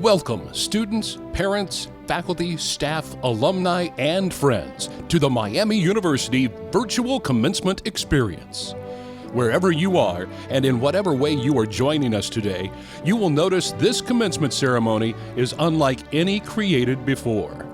Welcome, students, parents, faculty, staff, alumni, and friends to the Miami University Virtual Commencement Experience. Wherever you are, and in whatever way you are joining us today, you will notice this commencement ceremony is unlike any created before.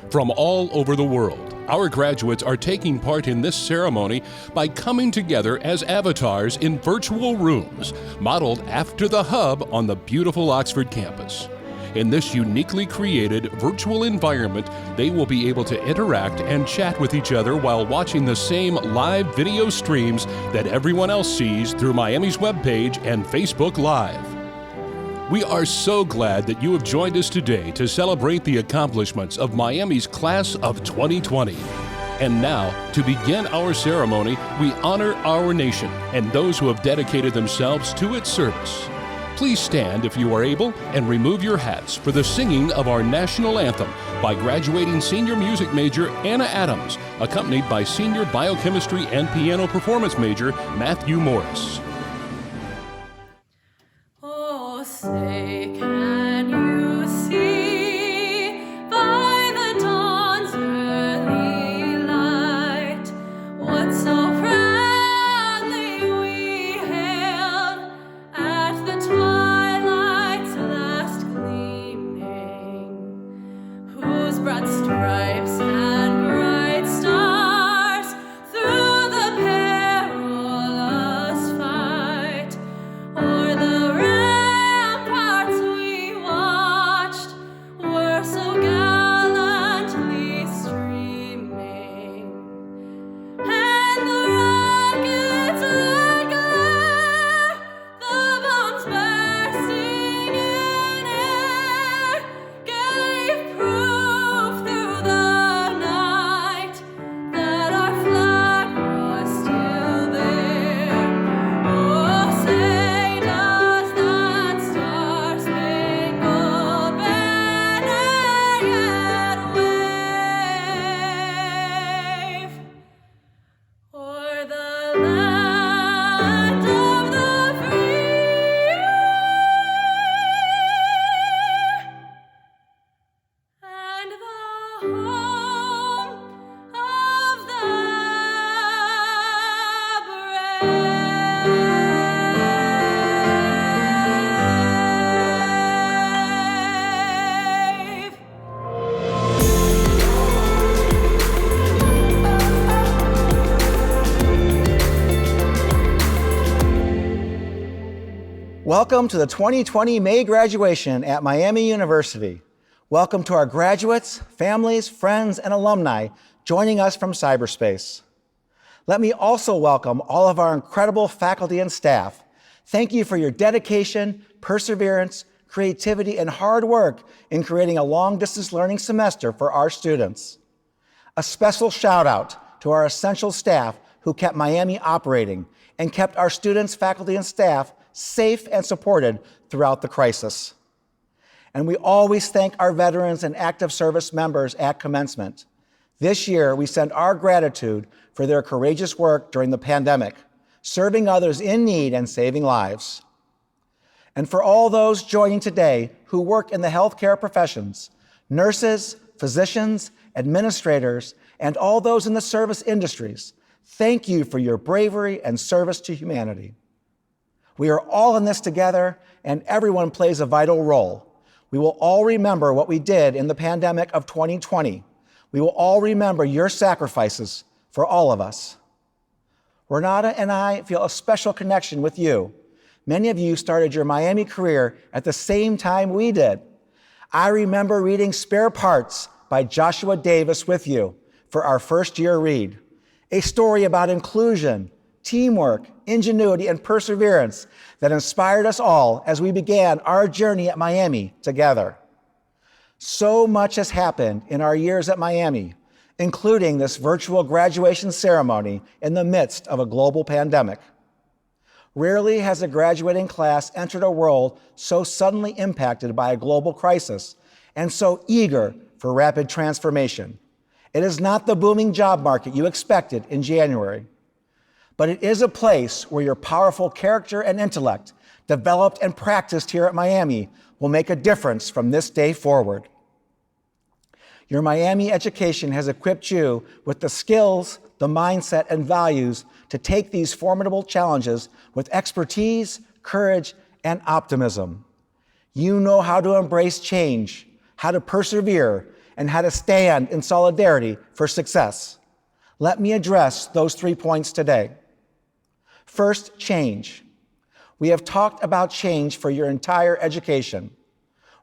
From all over the world, our graduates are taking part in this ceremony by coming together as avatars in virtual rooms, modeled after the hub on the beautiful Oxford campus. In this uniquely created virtual environment, they will be able to interact and chat with each other while watching the same live video streams that everyone else sees through Miami's webpage and Facebook Live. We are so glad that you have joined us today to celebrate the accomplishments of Miami's class of 2020. And now, to begin our ceremony, we honor our nation and those who have dedicated themselves to its service. Please stand if you are able and remove your hats for the singing of our national anthem by graduating senior music major Anna Adams, accompanied by senior biochemistry and piano performance major Matthew Morris. Oh, say can you see by the dawn's early light what so proudly we hailed at the twilight's last gleaming, whose broad stripes and bright stars through the perilous fight o'er the ramparts we watched were so gallantly streaming, and the rockets let glare, the bombs bursting in air gave proof through the night that our flag was still there. Oh, say does that star-spangled banner yet wave o'er the land of the free and the home of the brave. Welcome to the 2020 May graduation at Miami University. Welcome to our graduates, families, friends, and alumni joining us from cyberspace. Let me also welcome all of our incredible faculty and staff. Thank you for your dedication, perseverance, creativity, and hard work in creating a long-distance learning semester for our students. A special shout out to our essential staff who kept Miami operating and kept our students, faculty, and staff safe and supported throughout the crisis. And we always thank our veterans and active service members at Commencement. This year, we send our gratitude for their courageous work during the pandemic, serving others in need and saving lives. And for all those joining today who work in the healthcare professions, nurses, physicians, administrators, and all those in the service industries, thank you for your bravery and service to humanity. We are all in this together, and everyone plays a vital role. We will all remember what we did in the pandemic of 2020. We will all remember your sacrifices for all of us. Renata and I feel a special connection with you. Many of you started your Miami career at the same time we did. I remember reading Spare Parts by Joshua Davis with you for our first year read, a story about inclusion, teamwork, ingenuity, and perseverance that inspired us all as we began our journey at Miami together. So much has happened in our years at Miami, including this virtual graduation ceremony in the midst of a global pandemic. Rarely has a graduating class entered a world so suddenly impacted by a global crisis and so eager for rapid transformation. It is not the booming job market you expected in January. But it is a place where your powerful character and intellect developed and practiced here at Miami, will make a difference from this day forward. Your Miami education has equipped you with the skills, the mindset, and values to take these formidable challenges with expertise, courage, and optimism. You know how to embrace change, how to persevere, and how to stand in solidarity for success. Let me address those 3 points today. First, change. We have talked about change for your entire education.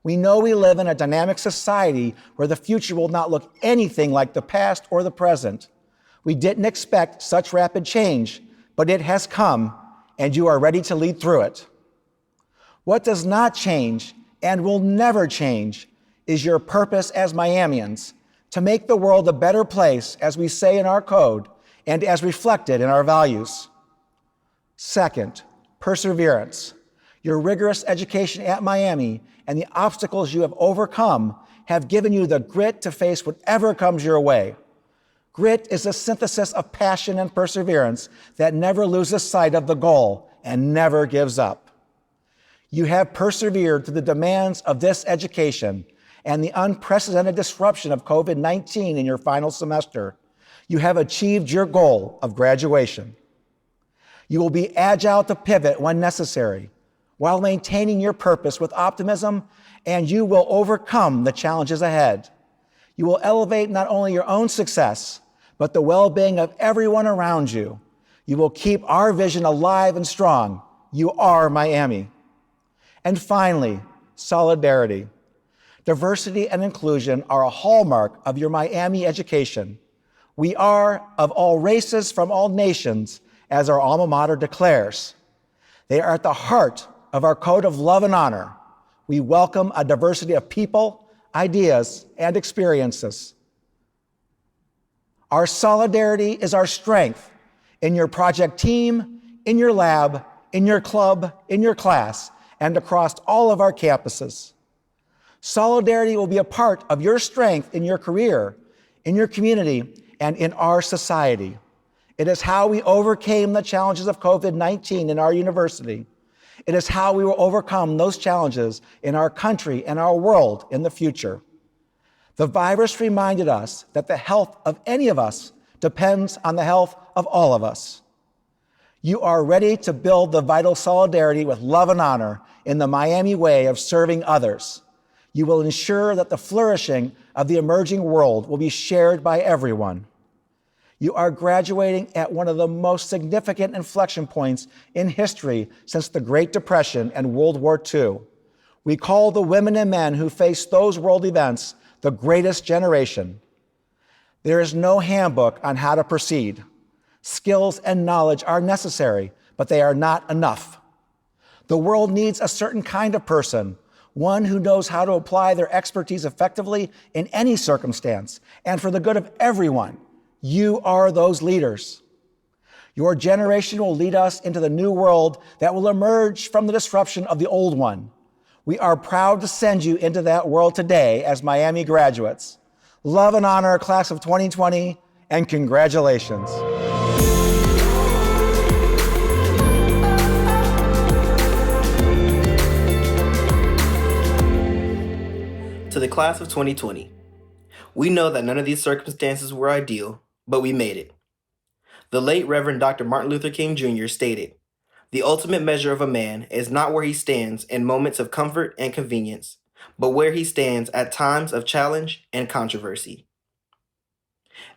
We know we live in a dynamic society where the future will not look anything like the past or the present. We didn't expect such rapid change, but it has come, and you are ready to lead through it. What does not change and will never change is your purpose as Miamians, to make the world a better place, as we say in our code, and as reflected in our values. Second, perseverance. Your rigorous education at Miami and the obstacles you have overcome have given you the grit to face whatever comes your way. Grit is a synthesis of passion and perseverance that never loses sight of the goal and never gives up. You have persevered through the demands of this education and the unprecedented disruption of COVID-19 in your final semester. You have achieved your goal of graduation. You will be agile to pivot when necessary, while maintaining your purpose with optimism, and you will overcome the challenges ahead. You will elevate not only your own success, but the well-being of everyone around you. You will keep our vision alive and strong. You are Miami. And finally, solidarity. Diversity and inclusion are a hallmark of your Miami education. We are of all races from all nations, as our alma mater declares. They are at the heart of our code of love and honor. We welcome a diversity of people, ideas, and experiences. Our solidarity is our strength in your project team, in your lab, in your club, in your class, and across all of our campuses. Solidarity will be a part of your strength in your career, in your community, and in our society. It is how we overcame the challenges of COVID-19 in our university. It is how we will overcome those challenges in our country and our world in the future. The virus reminded us that the health of any of us depends on the health of all of us. You are ready to build the vital solidarity with love and honor in the Miami way of serving others. You will ensure that the flourishing of the emerging world will be shared by everyone. You are graduating at one of the most significant inflection points in history since the Great Depression and World War II. We call the women and men who faced those world events the greatest generation. There is no handbook on how to proceed. Skills and knowledge are necessary, but they are not enough. The world needs a certain kind of person, one who knows how to apply their expertise effectively in any circumstance and for the good of everyone. You are those leaders. Your generation will lead us into the new world that will emerge from the disruption of the old one. We are proud to send you into that world today as Miami graduates. Love and honor, class of 2020, and congratulations. To the class of 2020, we know that none of these circumstances were ideal, but we made it. The late Reverend Dr. Martin Luther King Jr. stated, "The ultimate measure of a man is not where he stands in moments of comfort and convenience, but where he stands at times of challenge and controversy."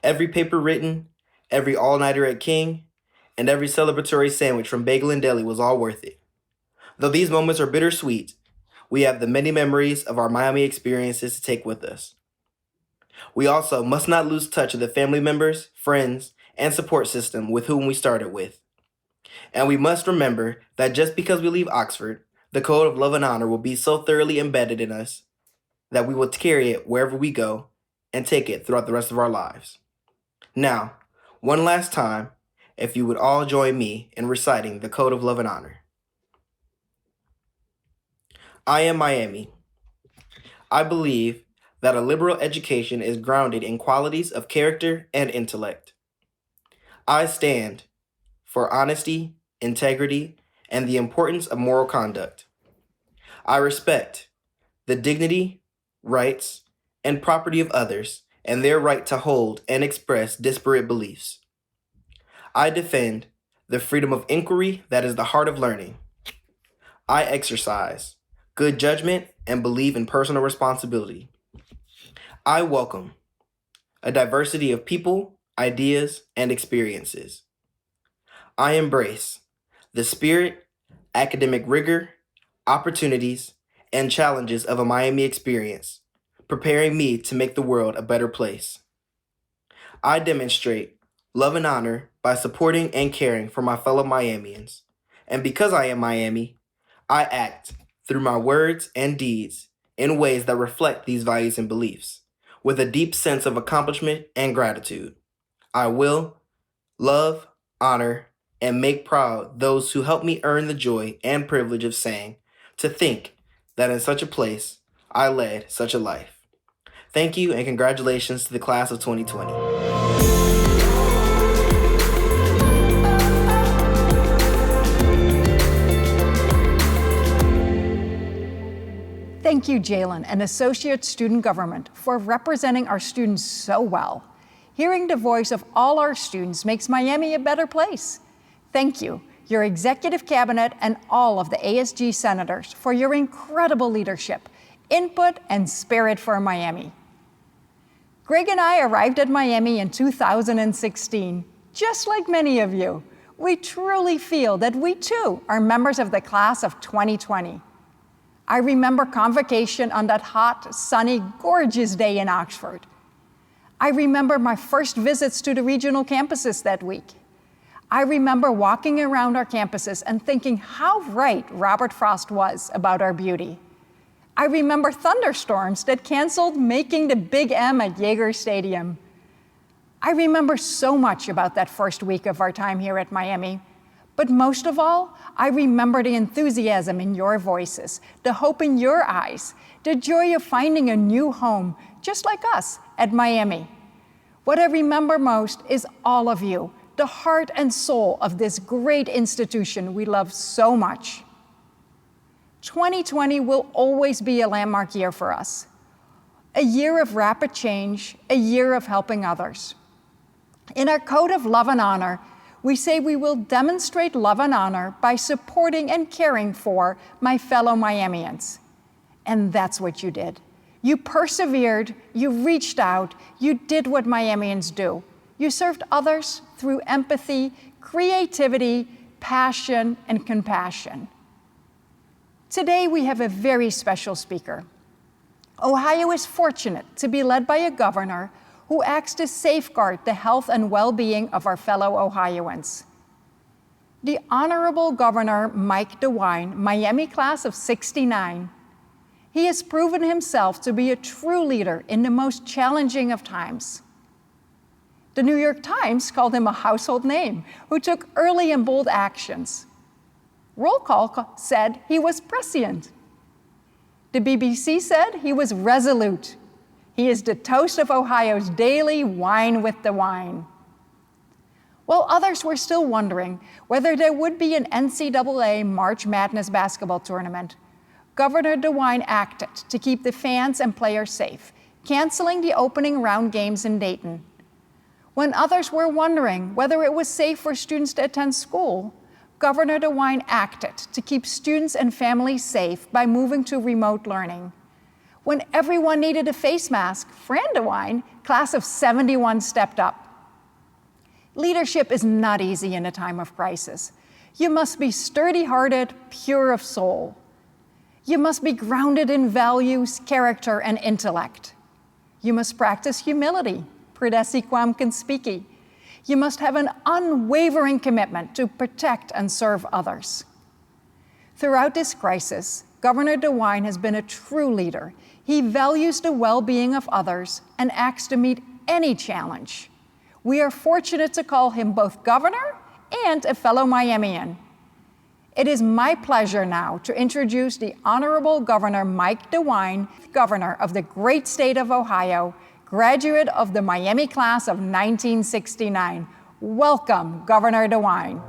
Every paper written, every all-nighter at King, and every celebratory sandwich from Bagel and Deli was all worth it. Though these moments are bittersweet, we have the many memories of our Miami experiences to take with us. We also must not lose touch of the family members, friends, and support system with whom we started with. And we must remember that just because we leave Oxford, the code of love and honor will be so thoroughly embedded in us that we will carry it wherever we go and take it throughout the rest of our lives. Now, one last time, if you would all join me in reciting the code of love and honor. I am Miami. I believe that a liberal education is grounded in qualities of character and intellect. I stand for honesty, integrity, and the importance of moral conduct. I respect the dignity, rights, and property of others and their right to hold and express disparate beliefs. I defend the freedom of inquiry that is the heart of learning. I exercise good judgment and believe in personal responsibility. I welcome a diversity of people, ideas, and experiences. I embrace the spirit, academic rigor, opportunities, and challenges of a Miami experience, preparing me to make the world a better place. I demonstrate love and honor by supporting and caring for my fellow Miamians. And because I am Miami, I act through my words and deeds in ways that reflect these values and beliefs, with a deep sense of accomplishment and gratitude. I will love, honor, and make proud those who help me earn the joy and privilege of saying, to think that in such a place, I led such a life. Thank you and congratulations to the class of 2020. Thank you, Jalen and Associate Student Government, for representing our students so well. Hearing the voice of all our students makes Miami a better place. Thank you, your executive cabinet and all of the ASG senators for your incredible leadership, input, and spirit for Miami. Greg and I arrived at Miami in 2016, just like many of you. We truly feel that we too are members of the class of 2020. I remember convocation on that hot, sunny, gorgeous day in Oxford. I remember my first visits to the regional campuses that week. I remember walking around our campuses and thinking how right Robert Frost was about our beauty. I remember thunderstorms that canceled making the Big M at Yager Stadium. I remember so much about that first week of our time here at Miami. But most of all, I remember the enthusiasm in your voices, the hope in your eyes, the joy of finding a new home, just like us at Miami. What I remember most is all of you, the heart and soul of this great institution we love so much. 2020 will always be a landmark year for us. A year of rapid change, a year of helping others. In our code of love and honor, we say we will demonstrate love and honor by supporting and caring for my fellow Miamians. And that's what you did. You persevered, you reached out, you did what Miamians do. You served others through empathy, creativity, passion, and compassion. Today we have a very special speaker. Ohio is fortunate to be led by a governor who acts to safeguard the health and well-being of our fellow Ohioans. The Honorable Governor Mike DeWine, Miami class of '69, he has proven himself to be a true leader in the most challenging of times. The New York Times called him a household name who took early and bold actions. Roll call said he was prescient. The BBC said he was resolute. He is the toast of Ohio's daily wine with the wine. While others were still wondering whether there would be an NCAA March Madness basketball tournament, Governor DeWine acted to keep the fans and players safe, canceling the opening round games in Dayton. When others were wondering whether it was safe for students to attend school, Governor DeWine acted to keep students and families safe by moving to remote learning. When everyone needed a face mask, Fran DeWine, class of '71, stepped up. Leadership is not easy in a time of crisis. You must be sturdy-hearted, pure of soul. You must be grounded in values, character, and intellect. You must practice humility, prodesse quam conspici. You must have an unwavering commitment to protect and serve others. Throughout this crisis, Governor DeWine has been a true leader. He values the well-being of others and acts to meet any challenge. We are fortunate to call him both governor and a fellow Miamian. It is my pleasure now to introduce the Honorable Governor Mike DeWine, Governor of the great state of Ohio, graduate of the Miami class of 1969. Welcome, Governor DeWine.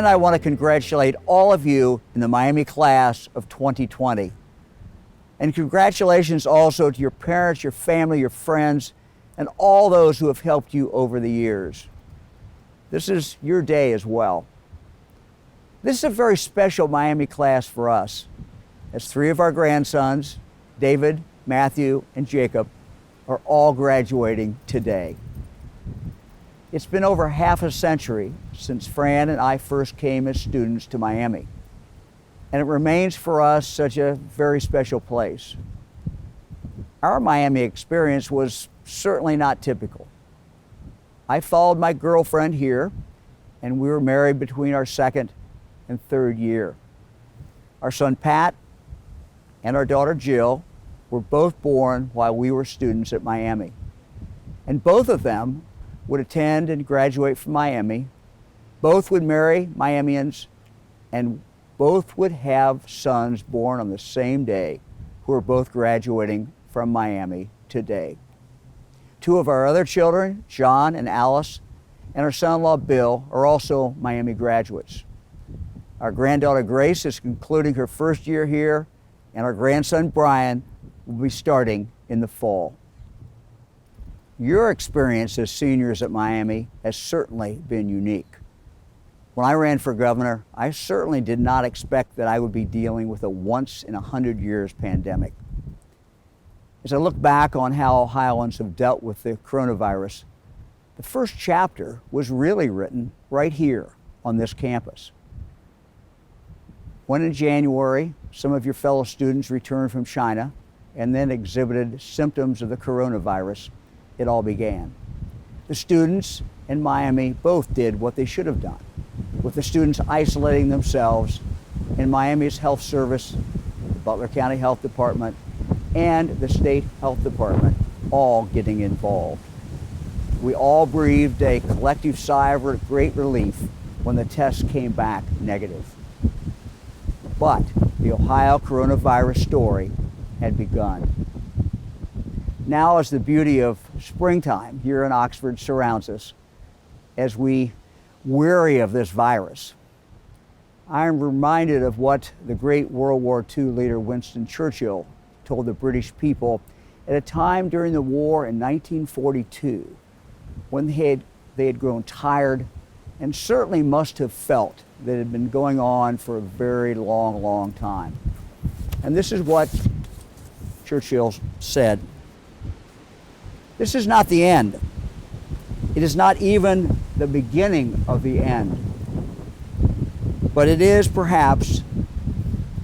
And I want to congratulate all of you in the Miami class of 2020. And congratulations also to your parents, your family, your friends, and all those who have helped you over the years. This is your day as well. This is a very special Miami class for us, as 3 of our grandsons, David, Matthew, and Jacob, are all graduating today. It's been over half a century since Fran and I first came as students to Miami, and it remains for us such a very special place. Our Miami experience was certainly not typical. I followed my girlfriend here, and we were married between our 2nd and 3rd year. Our son Pat and our daughter Jill were both born while we were students at Miami. And both of them would attend and graduate from Miami. Both would marry Miamians, and both would have sons born on the same day who are both graduating from Miami today. 2 of our other children, John and Alice, and our son-in-law Bill, are also Miami graduates. Our granddaughter Grace is concluding her 1st year here, and our grandson Brian will be starting in the fall. Your experience as seniors at Miami has certainly been unique. When I ran for governor, I certainly did not expect that I would be dealing with a once-in-100-years pandemic. As I look back on how Ohioans have dealt with the coronavirus, the first chapter was really written right here on this campus. When in January, some of your fellow students returned from China and then exhibited symptoms of the coronavirus, it all began. The students in Miami both did what they should have done, with the students isolating themselves in Miami's health service, the Butler County Health Department, and the state health department all getting involved. We all breathed a collective sigh of great relief when the tests came back negative. But the Ohio coronavirus story had begun. Now, as the beauty of springtime here in Oxford surrounds us, as we weary of this virus, I am reminded of what the great World War II leader Winston Churchill told the British people at a time during the war in 1942, when they had grown tired and certainly must have felt that it had been going on for a very long time. And this is what Churchill said: "This is not the end. It is not even the beginning of the end. But it is perhaps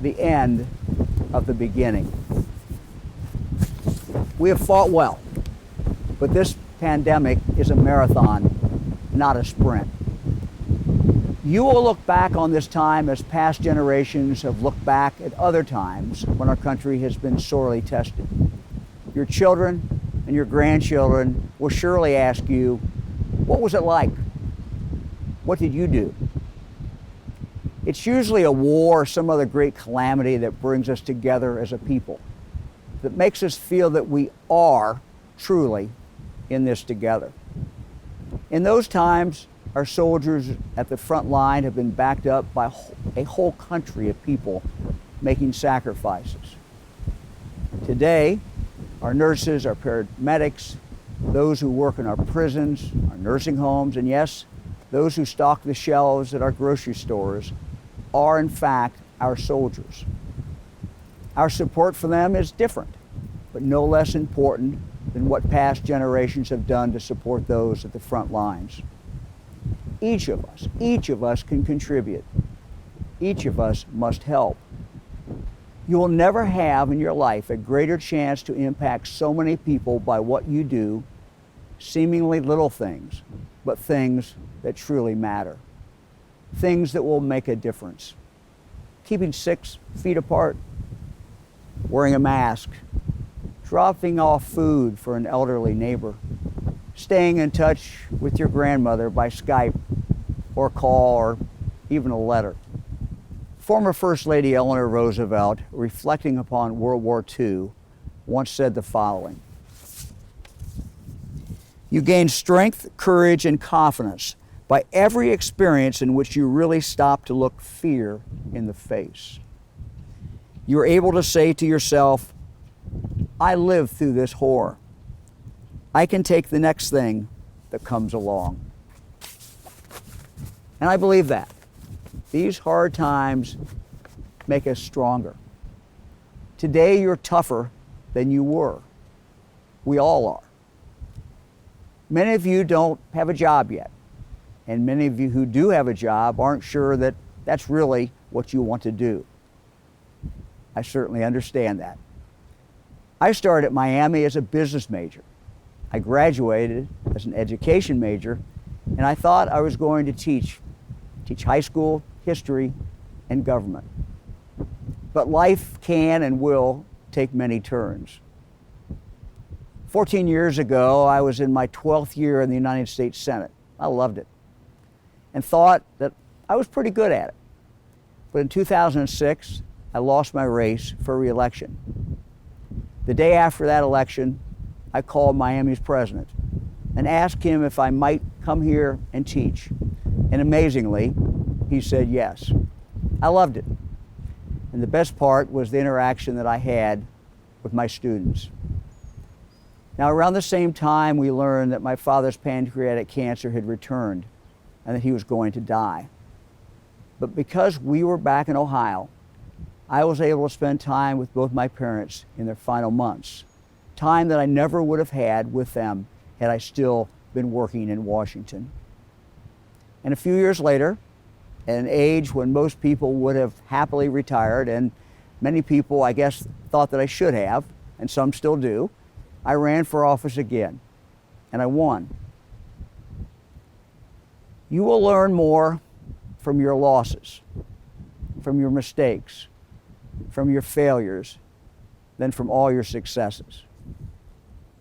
the end of the beginning." We have fought well, but this pandemic is a marathon, not a sprint. You will look back on this time as past generations have looked back at other times when our country has been sorely tested. Your children and your grandchildren will surely ask you, what was it like? What did you do? It's usually a war or some other great calamity that brings us together as a people, that makes us feel that we are truly in this together. In those times, our soldiers at the front line have been backed up by a whole country of people making sacrifices. Today, our nurses, our paramedics, those who work in our prisons, our nursing homes, and yes, those who stock the shelves at our grocery stores are in fact our soldiers. Our support for them is different, but no less important than what past generations have done to support those at the front lines. Each of us can contribute. Each of us must help. You will never have in your life a greater chance to impact so many people by what you do, seemingly little things, but things that truly matter. Things that will make a difference. Keeping 6 feet apart, wearing a mask, dropping off food for an elderly neighbor, staying in touch with your grandmother by Skype or call or even a letter. Former First Lady Eleanor Roosevelt, reflecting upon World War II, once said the following: "You gain strength, courage, and confidence by every experience in which you really stop to look fear in the face. You're able to say to yourself, I lived through this horror. I can take the next thing that comes along. And I believe that. These hard times make us stronger. Today you're tougher than you were. We all are. Many of you don't have a job yet. And many of you who do have a job aren't sure that that's really what you want to do. I certainly understand that. I started at Miami as a business major. I graduated as an education major, and I thought I was going to teach high school, history, and government. But life can and will take many turns. 14 years ago, I was in my 12th year in the United States Senate. I loved it and thought that I was pretty good at it. But in 2006, I lost my race for re-election. The day after that election, I called Miami's president and asked him if I might come here and teach. And amazingly, he said yes. I loved it. And the best part was the interaction that I had with my students. Now, around the same time, we learned that my father's pancreatic cancer had returned and that he was going to die. But because we were back in Ohio, I was able to spend time with both my parents in their final months, time that I never would have had with them had I still been working in Washington. And a few years later, at an age when most people would have happily retired, and many people, I guess, thought that I should have, and some still do, I ran for office again, and I won. You will learn more from your losses, from your mistakes, from your failures, than from all your successes.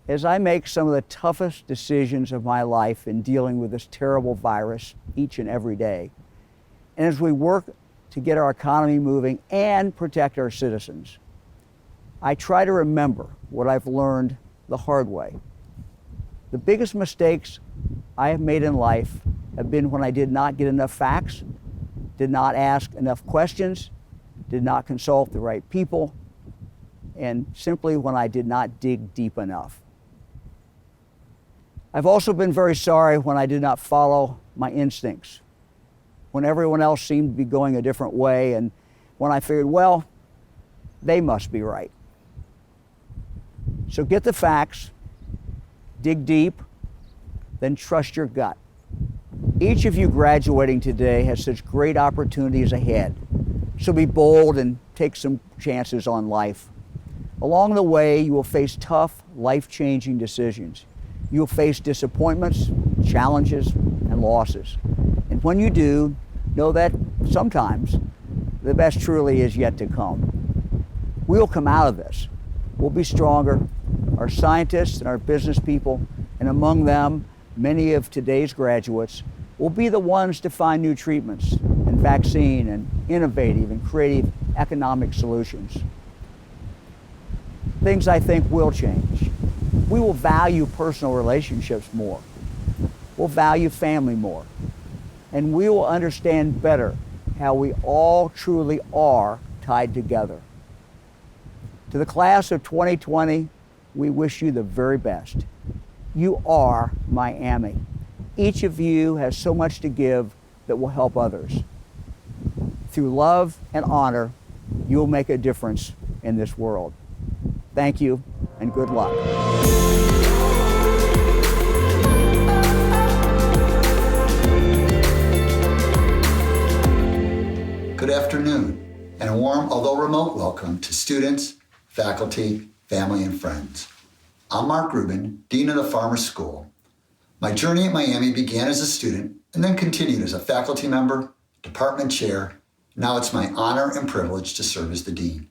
As I make some of the toughest decisions of my life in dealing with this terrible virus each and every day, and as we work to get our economy moving and protect our citizens, I try to remember what I've learned the hard way. The biggest mistakes I have made in life have been when I did not get enough facts, did not ask enough questions, did not consult the right people, and simply when I did not dig deep enough. I've also been very sorry when I did not follow my instincts, when everyone else seemed to be going a different way, and when I figured, well, they must be right. So get the facts, dig deep, then trust your gut. Each of you graduating today has such great opportunities ahead. So be bold and take some chances on life. Along the way, you will face tough, life-changing decisions. You will face disappointments, challenges, and losses. And when you do, know that sometimes the best truly is yet to come. We will come out of this. We'll be stronger. Our scientists and our business people, and among them, many of today's graduates, will be the ones to find new treatments and vaccine and innovative and creative economic solutions. Things I think will change. We will value personal relationships more. We'll value family more. And we will understand better how we all truly are tied together. To the class of 2020, we wish you the very best. You are Miami. Each of you has so much to give that will help others. Through love and honor, you'll make a difference in this world. Thank you, and good luck. Good afternoon, and a warm, although remote, welcome to students, faculty, family, and friends. I'm Mark Rubin, Dean of the Farmer School. My journey at Miami began as a student and then continued as a faculty member, department chair. Now it's my honor and privilege to serve as the dean.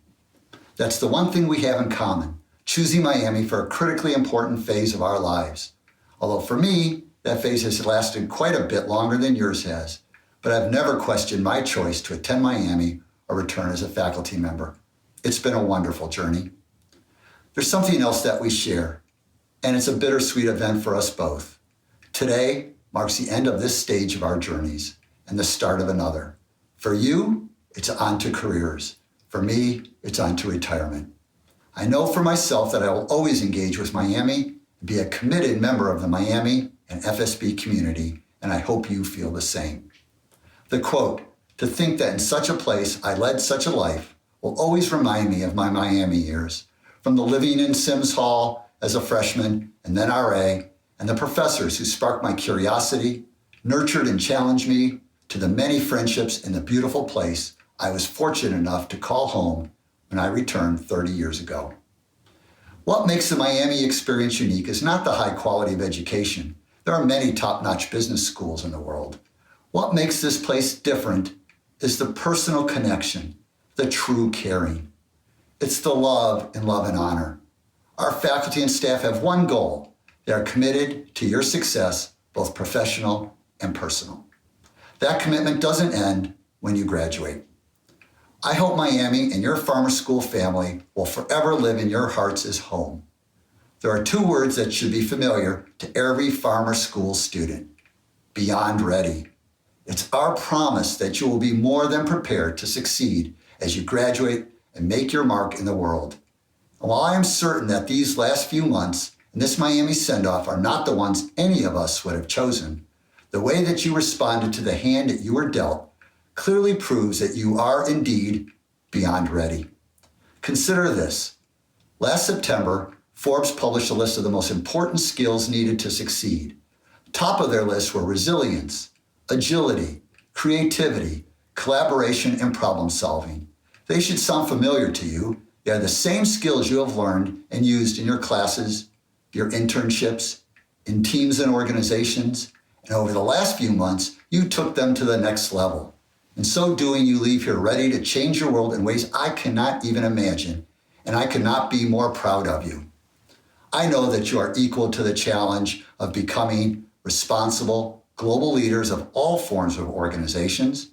That's the one thing we have in common, choosing Miami for a critically important phase of our lives. Although for me, that phase has lasted quite a bit longer than yours has, but I've never questioned my choice to attend Miami or return as a faculty member. It's been a wonderful journey. There's something else that we share, and it's a bittersweet event for us both. Today, marks the end of this stage of our journeys and the start of another. For you, it's on to careers. For me, it's on to retirement. I know for myself that I will always engage with Miami and be a committed member of the Miami and FSB community, and I hope you feel the same. The quote, "To think that in such a place I led such a life," will always remind me of my Miami years, from the living in Sims Hall as a freshman and then RA, and the professors who sparked my curiosity, nurtured and challenged me, to the many friendships in the beautiful place I was fortunate enough to call home when I returned 30 years ago. What makes the Miami experience unique is not the high quality of education. There are many top-notch business schools in the world. What makes this place different is the personal connection, the true caring. It's the love and honor. Our faculty and staff have one goal. They are committed to your success, both professional and personal. That commitment doesn't end when you graduate. I hope Miami and your Farmer School family will forever live in your hearts as home. There are two words that should be familiar to every Farmer School student: beyond ready. It's our promise that you will be more than prepared to succeed as you graduate and make your mark in the world. And while I am certain that these last few months and this Miami send-off are not the ones any of us would have chosen, the way that you responded to the hand that you were dealt clearly proves that you are indeed beyond ready. Consider this. Last September, Forbes published a list of the most important skills needed to succeed. Top of their list were resilience, agility, creativity, collaboration, and problem solving. They should sound familiar to you. They are the same skills you have learned and used in your classes, your internships, in teams and organizations, and over the last few months, you took them to the next level. In so doing, you leave here ready to change your world in ways I cannot even imagine, and I could not be more proud of you. I know that you are equal to the challenge of becoming responsible global leaders of all forms of organizations.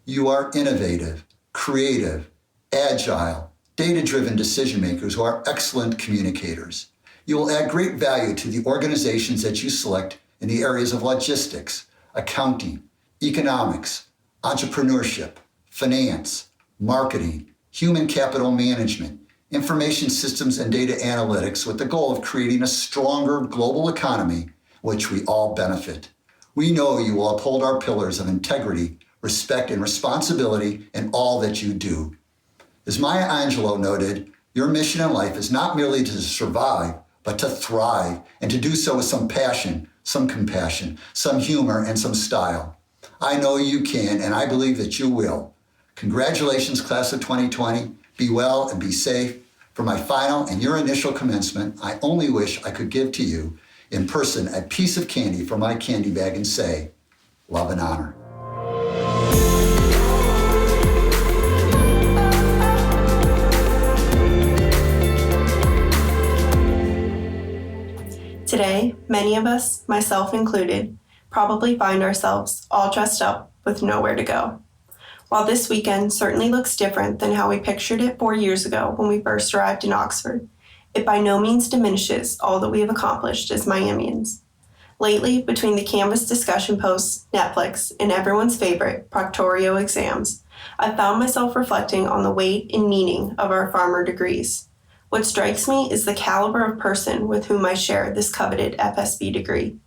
You are innovative, creative, agile, data-driven decision makers who are excellent communicators. You will add great value to the organizations that you select in the areas of logistics, accounting, economics, entrepreneurship, finance, marketing, human capital management, information systems and data analytics, with the goal of creating a stronger global economy which we all benefit. We know you will uphold our pillars of integrity, respect, and responsibility in all that you do. As Maya Angelou noted, your mission in life is not merely to survive, but to thrive, and to do so with some passion, some compassion, some humor, and some style. I know you can, and I believe that you will. Congratulations, class of 2020. Be well and be safe. For my final and your initial commencement, I only wish I could give to you in person a piece of candy from my candy bag and say, love and honor. Today, many of us, myself included, probably find ourselves all dressed up with nowhere to go. While this weekend certainly looks different than how we pictured it 4 years ago when we first arrived in Oxford, it by no means diminishes all that we have accomplished as Miamians. Lately, between the Canvas discussion posts, Netflix, and everyone's favorite, Proctorio exams, I've found myself reflecting on the weight and meaning of our farmer degrees. What strikes me is the caliber of person with whom I share this coveted FSB degree.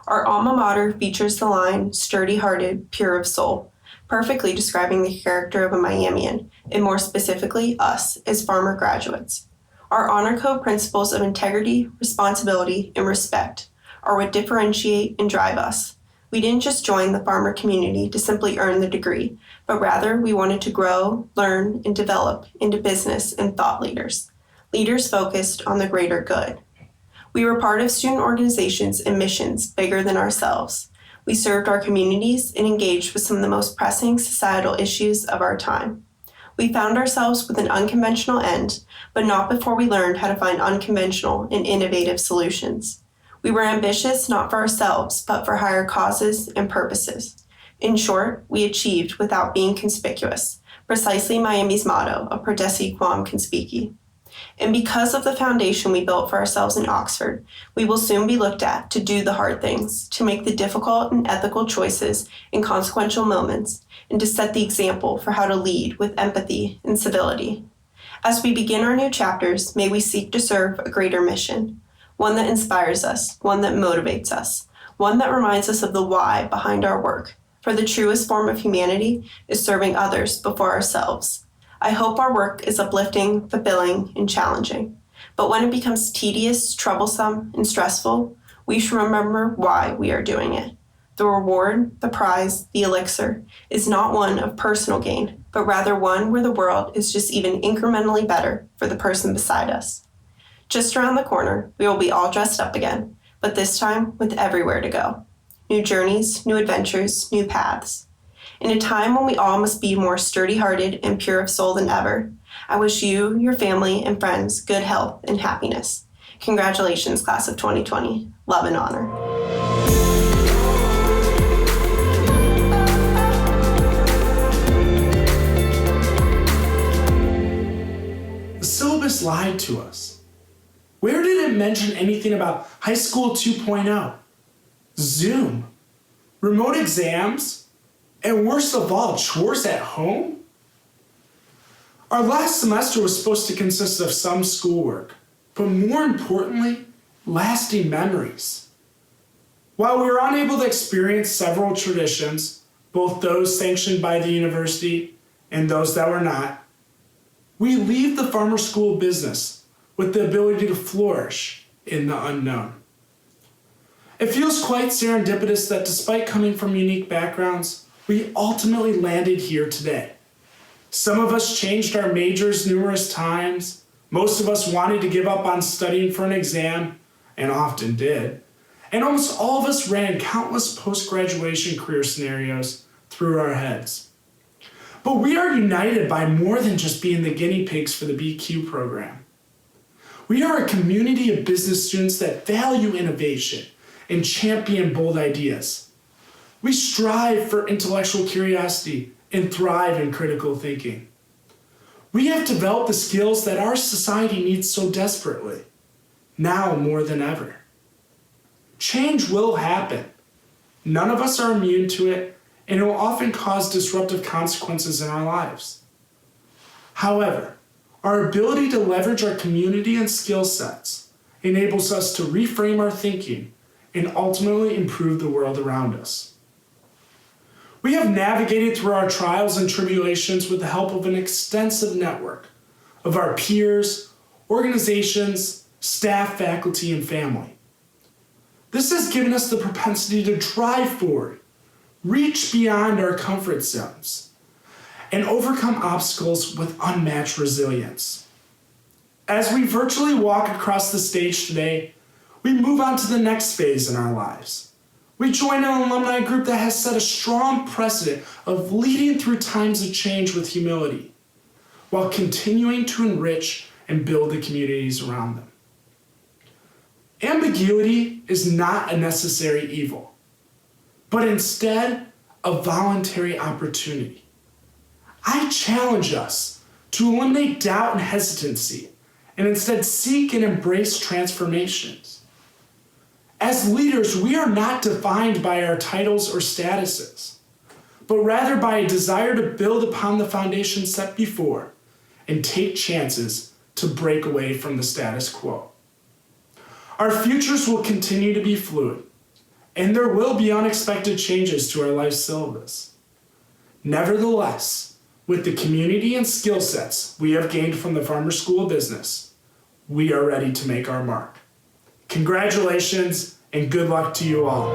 Our alma mater features the line, sturdy-hearted, pure of soul, perfectly describing the character of a Miamian, and more specifically, us as farmer graduates. Our honor code principles of integrity, responsibility, and respect are what differentiate and drive us. We didn't just join the farmer community to simply earn the degree, but rather we wanted to grow, learn, and develop into business and thought leaders focused on the greater good. We were part of student organizations and missions bigger than ourselves. We served our communities and engaged with some of the most pressing societal issues of our time. We found ourselves with an unconventional end, but not before we learned how to find unconventional and innovative solutions. We were ambitious not for ourselves, but for higher causes and purposes. In short, we achieved without being conspicuous, precisely Miami's motto of prodesse quam conspici. And because of the foundation we built for ourselves in Oxford, we will soon be looked at to do the hard things, to make the difficult and ethical choices in consequential moments, and to set the example for how to lead with empathy and civility. As we begin our new chapters, may we seek to serve a greater mission, one that inspires us, one that motivates us, one that reminds us of the why behind our work. For the truest form of humanity is serving others before ourselves. I hope our work is uplifting, fulfilling, and challenging. But when it becomes tedious, troublesome, and stressful, we should remember why we are doing it. The reward, the prize, the elixir is not one of personal gain, but rather one where the world is just even incrementally better for the person beside us. Just around the corner, we will be all dressed up again, but this time with everywhere to go. New journeys, new adventures, new paths. In a time when we all must be more sturdy-hearted and pure of soul than ever, I wish you, your family, and friends good health and happiness. Congratulations, class of 2020. Love and honor. The syllabus lied to us. Where did it mention anything about High School 2.0, Zoom, remote exams, and worst of all, chores at home? Our last semester was supposed to consist of some schoolwork, but more importantly, lasting memories. While we were unable to experience several traditions, both those sanctioned by the university and those that were not, we leave the Farmer School of Business with the ability to flourish in the unknown. It feels quite serendipitous that despite coming from unique backgrounds, we ultimately landed here today. Some of us changed our majors numerous times. Most of us wanted to give up on studying for an exam, and often did. And almost all of us ran countless post-graduation career scenarios through our heads. But we are united by more than just being the guinea pigs for the BQ program. We are a community of business students that value innovation and champion bold ideas. We strive for intellectual curiosity and thrive in critical thinking. We have developed the skills that our society needs so desperately, now more than ever. Change will happen. None of us are immune to it, and it will often cause disruptive consequences in our lives. However, our ability to leverage our community and skill sets enables us to reframe our thinking and ultimately improve the world around us. We have navigated through our trials and tribulations with the help of an extensive network of our peers, organizations, staff, faculty, and family. This has given us the propensity to drive forward, reach beyond our comfort zones, and overcome obstacles with unmatched resilience. As we virtually walk across the stage today, we move on to the next phase in our lives. We join an alumni group that has set a strong precedent of leading through times of change with humility, while continuing to enrich and build the communities around them. Ambiguity is not a necessary evil, but instead a voluntary opportunity. I challenge us to eliminate doubt and hesitancy and instead seek and embrace transformations. As leaders, we are not defined by our titles or statuses, but rather by a desire to build upon the foundation set before and take chances to break away from the status quo. Our futures will continue to be fluid, and there will be unexpected changes to our life syllabus. Nevertheless, with the community and skill sets we have gained from the Farmer School of Business, we are ready to make our mark. Congratulations and good luck to you all.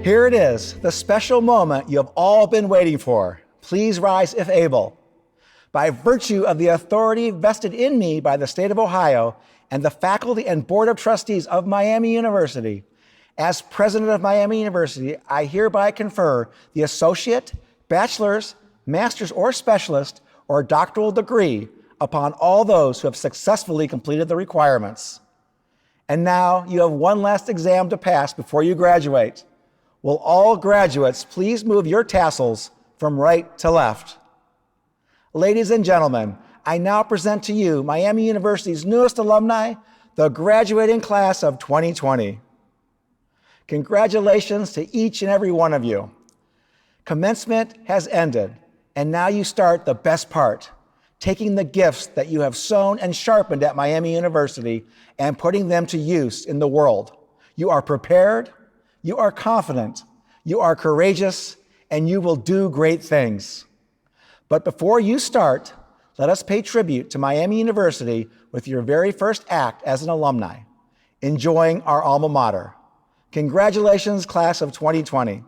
Here it is, the special moment you have all been waiting for. Please rise if able. By virtue of the authority vested in me by the state of Ohio and the faculty and board of trustees of Miami University, as president of Miami University, I hereby confer the associate, bachelor's, master's, or specialist, or doctoral degree upon all those who have successfully completed the requirements. And now you have one last exam to pass before you graduate. Will all graduates please move your tassels from right to left? Ladies and gentlemen, I now present to you Miami University's newest alumni, the graduating class of 2020. Congratulations to each and every one of you. Commencement has ended, and now you start the best part, taking the gifts that you have sown and sharpened at Miami University and putting them to use in the world. You are prepared, you are confident, you are courageous, and you will do great things. But before you start, let us pay tribute to Miami University with your very first act as an alumni, enjoying our alma mater. Congratulations, class of 2020.